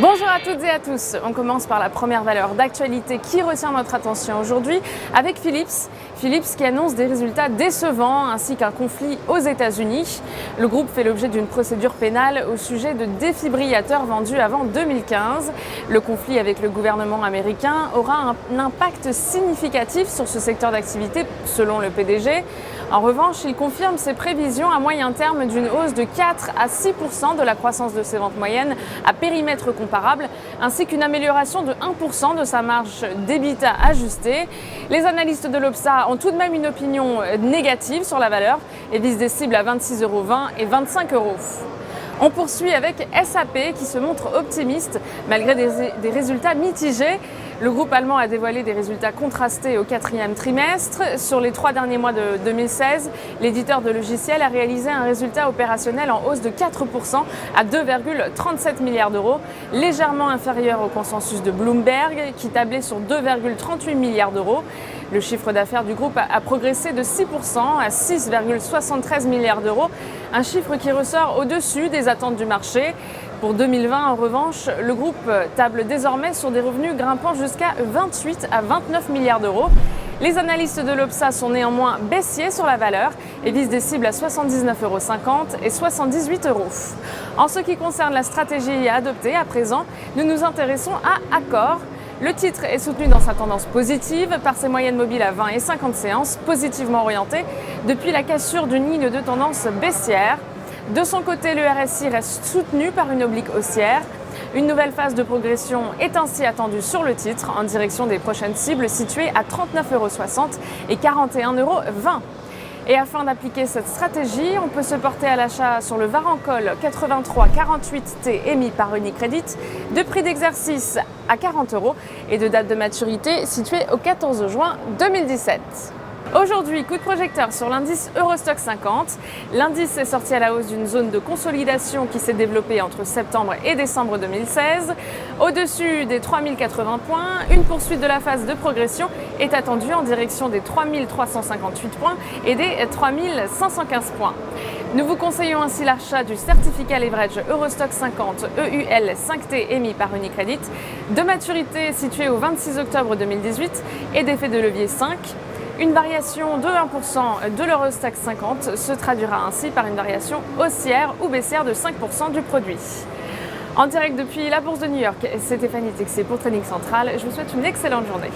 Bonjour à toutes et à tous. On commence par la première valeur d'actualité qui retient notre attention aujourd'hui avec Philips. Philips qui annonce des résultats décevants ainsi qu'un conflit aux États-Unis. Le groupe fait l'objet d'une procédure pénale au sujet de défibrillateurs vendus avant 2015. Le conflit avec le gouvernement américain aura un impact significatif sur ce secteur d'activité selon le PDG. En revanche, il confirme ses prévisions à moyen terme d'une hausse de 4 à 6% de la croissance de ses ventes moyennes à périmètre comparable, ainsi qu'une amélioration de 1% de sa marge d'EBITDA ajustée. Les analystes de l'Obsa ont tout de même une opinion négative sur la valeur et visent des cibles à 26,20 € et 25 €. On poursuit avec SAP qui se montre optimiste malgré des résultats mitigés. Le groupe allemand a dévoilé des résultats contrastés au quatrième trimestre. Sur les 3 derniers mois de 2016, l'éditeur de logiciels a réalisé un résultat opérationnel en hausse de 4% à 2,37 milliards d'euros, légèrement inférieur au consensus de Bloomberg qui tablait sur 2,38 milliards d'euros. Le chiffre d'affaires du groupe a progressé de 6% à 6,73 milliards d'euros, un chiffre qui ressort au-dessus des attentes du marché. Pour 2020, en revanche, le groupe table désormais sur des revenus grimpant jusqu'à 28 à 29 milliards d'euros. Les analystes de l'Obsa sont néanmoins baissiers sur la valeur et visent des cibles à 79,50 € et 78 €. En ce qui concerne la stratégie à adopter à présent, nous nous intéressons à Accor. Le titre est soutenu dans sa tendance positive par ses moyennes mobiles à 20 et 50 séances, positivement orientées depuis la cassure d'une ligne de tendance baissière. De son côté, le RSI reste soutenu par une oblique haussière. Une nouvelle phase de progression est ainsi attendue sur le titre en direction des prochaines cibles situées à 39,60 € et 41,20 €. Et afin d'appliquer cette stratégie, on peut se porter à l'achat sur le Varancol 8348T émis par Unicredit, de prix d'exercice à 40 € et de date de maturité située au 14 juin 2017. Aujourd'hui, coup de projecteur sur l'indice Eurostoxx 50. L'indice est sorti à la hausse d'une zone de consolidation qui s'est développée entre septembre et décembre 2016. Au-dessus des 3080 points, une poursuite de la phase de progression est attendue en direction des 3358 points et des 3515 points. Nous vous conseillons ainsi l'achat du certificat leverage Eurostoxx 50 EUL 5T émis par Unicredit, de maturité située au 26 octobre 2018 et d'effet de levier 5. Une variation de 1% de l'Eurostoxx 50 se traduira ainsi par une variation haussière ou baissière de 5% du produit. En direct depuis la Bourse de New York, c'est Stéphanie Texier pour Trading Central. Je vous souhaite une excellente journée.